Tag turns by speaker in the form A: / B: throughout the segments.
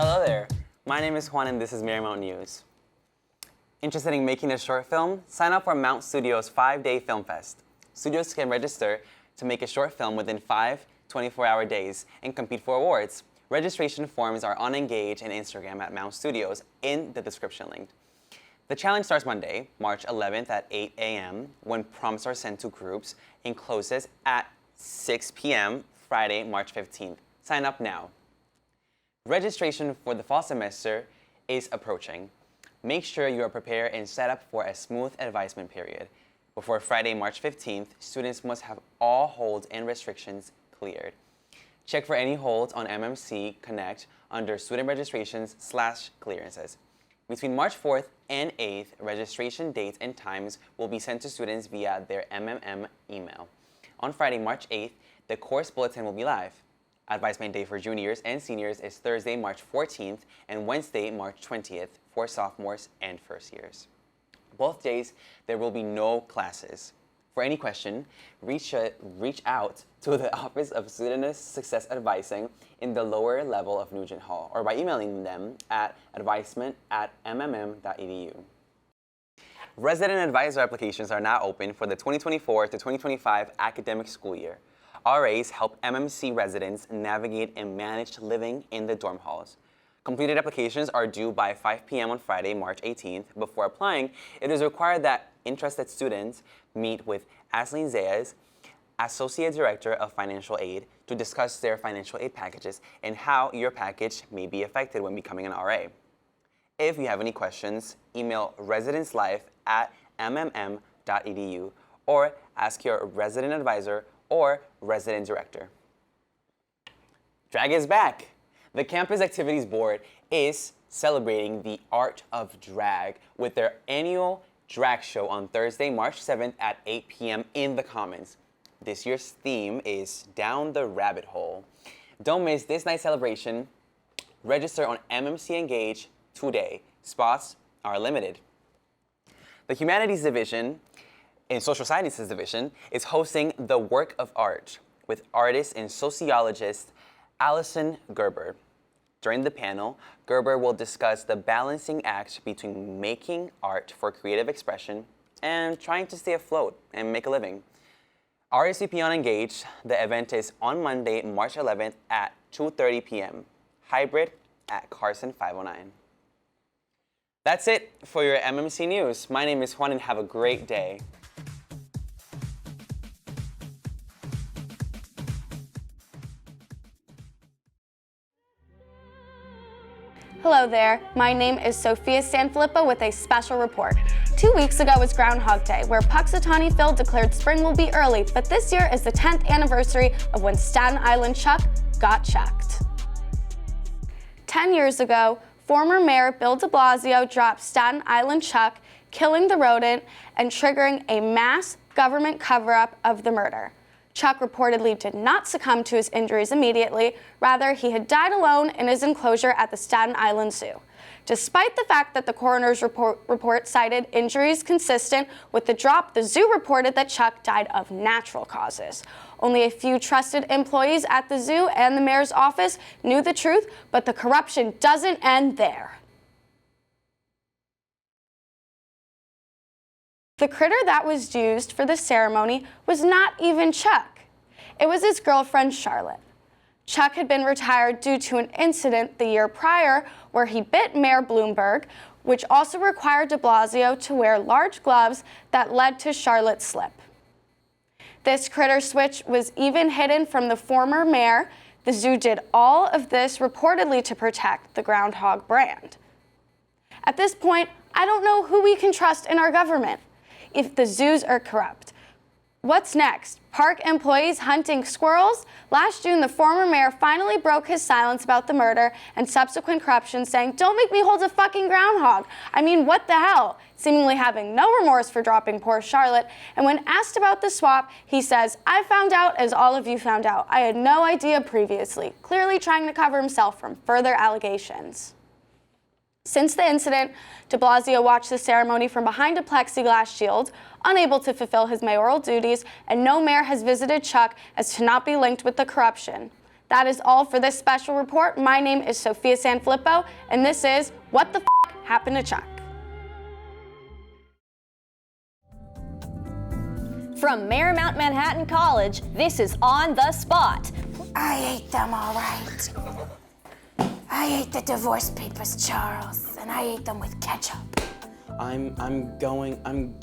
A: Hello there, my name is Juan and this is Marymount News. Interested in making a short film? Sign up for Mount Studios' 5-day film fest. Studios can register to make a short film within 5 24-hour days and compete for awards. Registration forms are on Engage and Instagram at Mount Studios in the description link. The challenge starts Monday, March 11th at 8 a.m. when prompts are sent to groups and closes at 6 p.m. Friday, March 15th. Sign up now. Registration for the fall semester is approaching. Make sure you are prepared and set up for a smooth advisement period. Before Friday, March 15th, students must have all holds and restrictions cleared. Check for any holds on MMC Connect under Student Registrations/Clearances. Between March 4th and 8th, registration dates and times will be sent to students via their MMM email. On Friday, March 8th, the course bulletin will be live. Advisement day for juniors and seniors is Thursday, March 14th and Wednesday, March 20th for sophomores and first years. Both days, there will be no classes. For any question, reach out to the Office of Student Success Advising in the lower level of Nugent Hall or by emailing them at advisement@mmm.edu. Resident advisor applications are now open for the 2024 to 2025 academic school year. RAs help MMC residents navigate and manage living in the dorm halls. Completed applications are due by 5 p.m. on Friday, March 18th. Before applying, it is required that interested students meet with Asleen Zayas, Associate Director of Financial Aid, to discuss their financial aid packages and how your package may be affected when becoming an RA. If you have any questions, email residentslife@mmm.edu or ask your resident advisor or resident director. Drag is back! The Campus Activities Board is celebrating the art of drag with their annual drag show on Thursday, March 7th at 8 p.m. in the Commons. This year's theme is Down the Rabbit Hole. Don't miss this night's celebration. Register on MMC Engage today. Spots are limited. The Humanities Division in Social Sciences Division is hosting the Work of Art with artist and sociologist Allison Gerber. During the panel, Gerber will discuss the balancing act between making art for creative expression and trying to stay afloat and make a living. RSVP on Engage. The event is on Monday, March 11th at 2:30 p.m. Hybrid at Carson 509. That's it for your MMC News. My name is Juan and have a great day.
B: Hello there, my name is Sophia Sanfilippo with a special report. 2 weeks ago was Groundhog Day, where Puxatawny Phil declared spring will be early, but this year is the 10th anniversary of when Staten Island Chuck got chucked. 10 years ago, former Mayor Bill de Blasio dropped Staten Island Chuck, killing the rodent and triggering a mass government cover-up of the murder. Chuck reportedly did not succumb to his injuries immediately. Rather, he had died alone in his enclosure at the Staten Island Zoo. Despite the fact that the coroner's report cited injuries consistent with the drop, the zoo reported that Chuck died of natural causes. Only a few trusted employees at the zoo and the mayor's office knew the truth, but the corruption doesn't end there. The critter that was used for the ceremony was not even Chuck. It was his girlfriend, Charlotte. Chuck had been retired due to an incident the year prior where he bit Mayor Bloomberg, which also required de Blasio to wear large gloves that led to Charlotte's slip. This critter switch was even hidden from the former mayor. The zoo did all of this reportedly to protect the Groundhog brand. At this point, I don't know who we can trust in our government. If the zoos are corrupt, what's next? Park employees hunting squirrels? Last June, the former mayor finally broke his silence about the murder and subsequent corruption, saying, "Don't make me hold a fucking groundhog. I mean, what the hell?" Seemingly having no remorse for dropping poor Charlotte. And when asked about the swap, he says, "I found out as all of you found out. I had no idea previously," clearly trying to cover himself from further allegations. Since the incident, de Blasio watched the ceremony from behind a plexiglass shield, unable to fulfill his mayoral duties, and no mayor has visited Chuck as to not be linked with the corruption. That is all for this special report. My name is Sophia Sanfilippo, and this is What the F Happened to Chuck?
C: From Marymount Manhattan College, this is On the Spot.
D: I ate them all right. I ate the divorce papers, Charles, and I ate them with ketchup.
E: I'm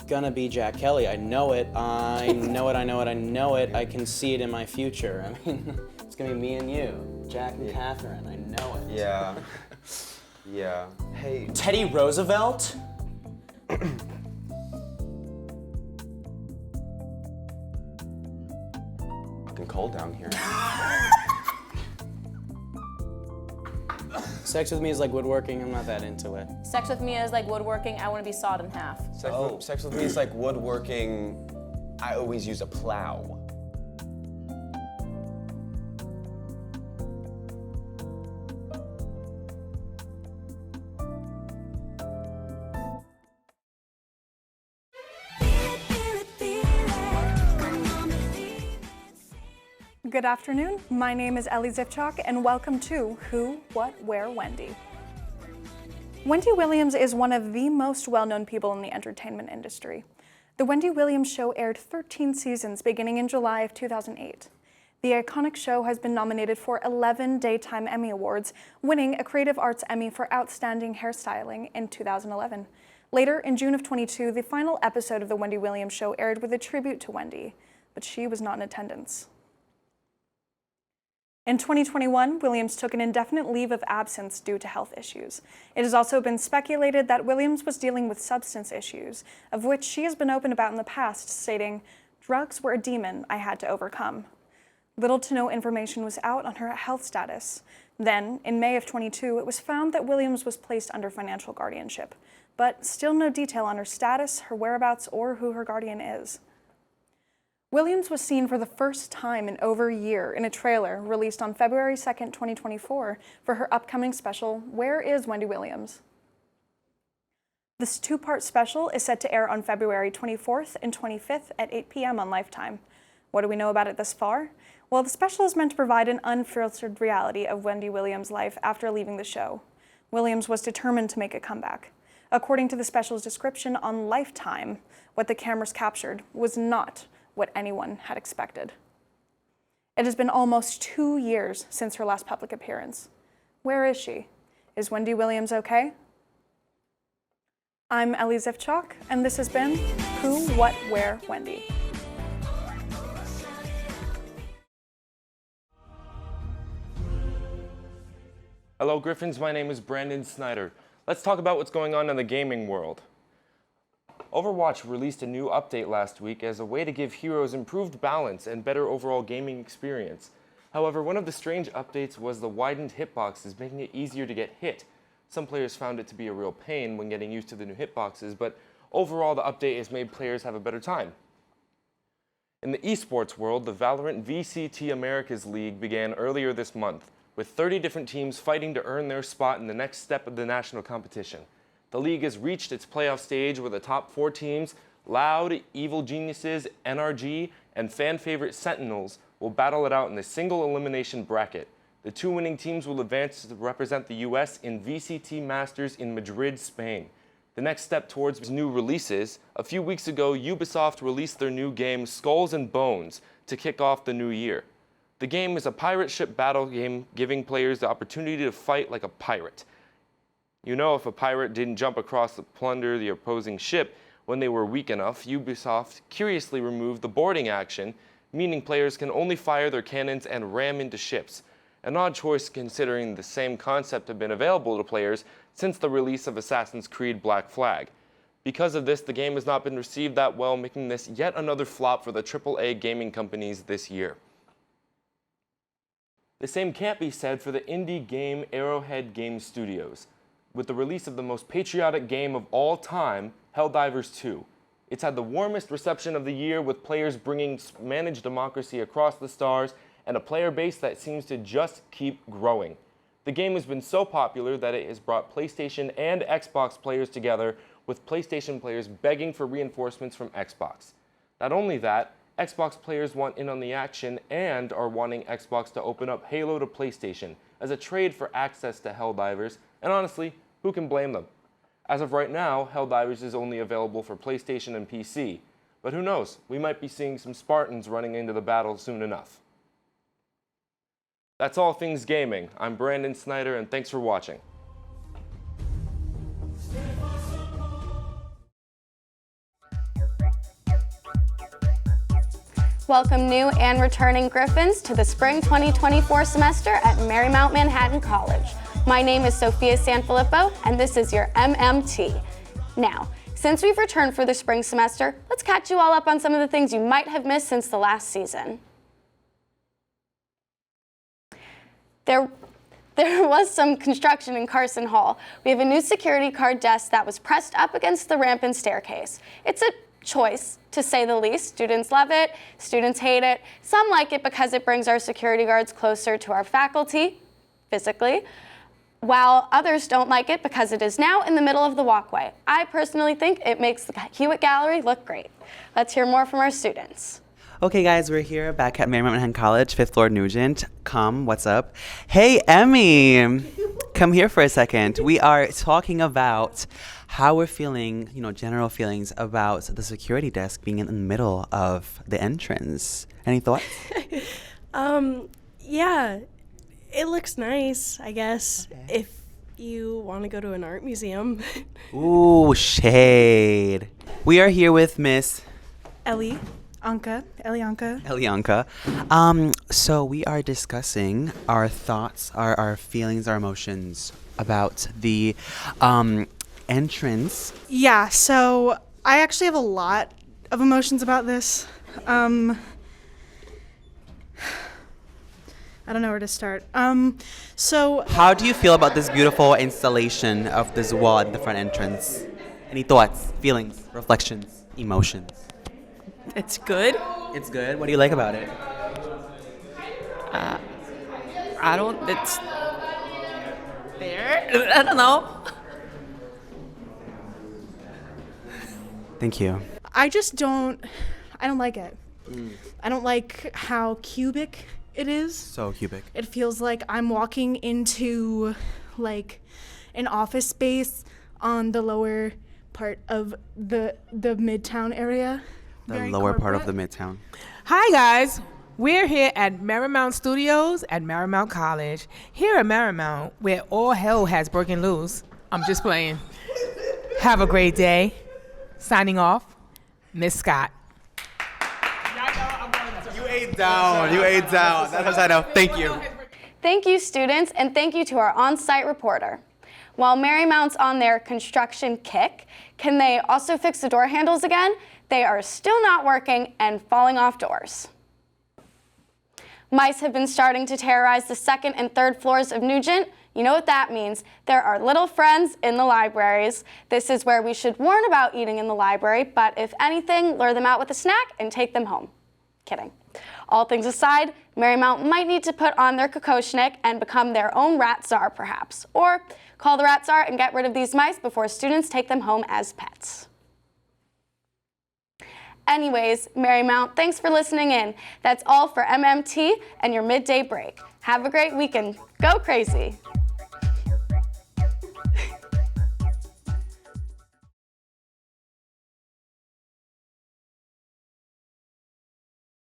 E: gonna be Jack Kelly. I know it. I know it. I can see it in my future. I mean, it's gonna be me and you, Jack and Catherine. I know it.
F: Yeah. Yeah. Hey.
E: Teddy Roosevelt?
F: Fucking cold down here.
E: Sex with me is like woodworking. I'm not that into it.
C: Sex with me is like woodworking. I want to be sawed in half.
F: Sex with me is like woodworking. I always use a plow.
G: Good afternoon, my name is Ellie Zivchak and welcome to Who, What, Where, Wendy. Wendy Williams is one of the most well-known people in the entertainment industry. The Wendy Williams Show aired 13 seasons beginning in July of 2008. The iconic show has been nominated for 11 Daytime Emmy Awards, winning a Creative Arts Emmy for Outstanding Hairstyling in 2011. Later, in June of 22, the final episode of The Wendy Williams Show aired with a tribute to Wendy, but she was not in attendance. In 2021, Williams took an indefinite leave of absence due to health issues. It has also been speculated that Williams was dealing with substance issues, of which she has been open about in the past, stating, "Drugs were a demon I had to overcome." Little to no information was out on her health status. Then, in May of 22, it was found that Williams was placed under financial guardianship, but still no detail on her status, her whereabouts, or who her guardian is. Williams was seen for the first time in over a year in a trailer released on February 2nd, 2024 for her upcoming special, Where is Wendy Williams? This two-part special is set to air on February 24th and 25th at 8 p.m. on Lifetime. What do we know about it thus far? Well, the special is meant to provide an unfiltered reality of Wendy Williams' life after leaving the show. Williams was determined to make a comeback. According to the special's description on Lifetime, what the cameras captured was not what anyone had expected. It has been almost 2 years since her last public appearance. Where is she? Is Wendy Williams okay? I'm Ellie Zivchak, and this has been Who, What, Where, Wendy.
H: Hello Griffins, my name is Brandon Snyder. Let's talk about what's going on in the gaming world. Overwatch released a new update last week as a way to give heroes improved balance and better overall gaming experience. However, one of the strange updates was the widened hitboxes, making it easier to get hit. Some players found it to be a real pain when getting used to the new hitboxes, but overall the update has made players have a better time. In the esports world, the Valorant VCT Americas League began earlier this month, with 30 different teams fighting to earn their spot in the next step of the national competition. The league has reached its playoff stage where the top 4 teams, Loud, Evil Geniuses, NRG, and fan favorite Sentinels, will battle it out in a single elimination bracket. The 2 winning teams will advance to represent the US in VCT Masters in Madrid, Spain. The next step towards new releases, a few weeks ago, Ubisoft released their new game Skulls and Bones to kick off the new year. The game is a pirate ship battle game giving players the opportunity to fight like a pirate. You know, if a pirate didn't jump across to plunder the opposing ship when they were weak enough, Ubisoft curiously removed the boarding action, meaning players can only fire their cannons and ram into ships. An odd choice considering the same concept had been available to players since the release of Assassin's Creed Black Flag. Because of this, the game has not been received that well, making this yet another flop for the AAA gaming companies this year. The same can't be said for the indie game Arrowhead Game Studios, with the release of the most patriotic game of all time, Helldivers 2. It's had the warmest reception of the year, with players bringing managed democracy across the stars and a player base that seems to just keep growing. The game has been so popular that it has brought PlayStation and Xbox players together, with PlayStation players begging for reinforcements from Xbox. Not only that, Xbox players want in on the action and are wanting Xbox to open up Halo to PlayStation as a trade for access to Helldivers, and honestly, who can blame them? As of right now, Helldivers is only available for PlayStation and PC, but who knows, we might be seeing some Spartans running into the battle soon enough. That's all things gaming. I'm Brandon Snyder, and thanks for watching.
B: Welcome new and returning Griffins to the spring 2024 semester at Marymount Manhattan College. My name is Sophia Sanfilippo, and this is your MMT. Now, since we've returned for the spring semester, let's catch you all up on some of the things you might have missed since the last season. There was some construction in Carson Hall. We have a new security guard desk that was pressed up against the ramp and staircase. It's a choice, to say the least. Students love it, students hate it. Some like it because it brings our security guards closer to our faculty, physically, while others don't like it because it is now in the middle of the walkway. I personally think it makes the Hewitt Gallery look great. Let's hear more from our students.
A: Okay, guys, we're here back at Marymount Manhattan College, 5th floor Nugent. What's up? Hey, Emmy, come here for a second. We are talking about how we're feeling, general feelings about the security desk being in the middle of the entrance. Any thoughts?
I: Yeah, it looks nice, I guess, if you want to go to an art museum.
A: Ooh, shade. We are here with Miss Elianka. So we are discussing our thoughts, our feelings, our emotions about the entrance.
J: Yeah, so I actually have a lot of emotions about this. I don't know where to start. So
A: how do you feel about this beautiful installation of this wall at the front entrance? Any thoughts, feelings, reflections, emotions?
I: It's good.
A: It's good. What do you like about it?
I: It's there. I don't know.
A: Thank you.
J: I don't like it. I don't like how cubic it is.
A: So cubic.
J: It feels like I'm walking into an office space on the lower part of the Midtown area.
A: The lower part of the Midtown.
K: Hi guys, we're here at Marymount Studios at Marymount College. Here at Marymount, where all hell has broken loose. I'm just playing. Have a great day. Signing off, Miss Scott.
A: You ate down. That's how I know. Thank you.
B: Thank you, students, and thank you to our on-site reporter. While Marymount's on their construction kick, can they also fix the door handles again? They are still not working and falling off doors. Mice have been starting to terrorize the second and third floors of Nugent. You know what that means. There are little friends in the libraries. This is where we should warn about eating in the library, but if anything, lure them out with a snack and take them home. Kidding. All things aside, Marymount might need to put on their Kokoschnik and become their own rat czar, perhaps. Or call the rat czar and get rid of these mice before students take them home as pets. Anyways, Marymount, thanks for listening in. That's all for MMT and your midday break. Have a great weekend. Go crazy.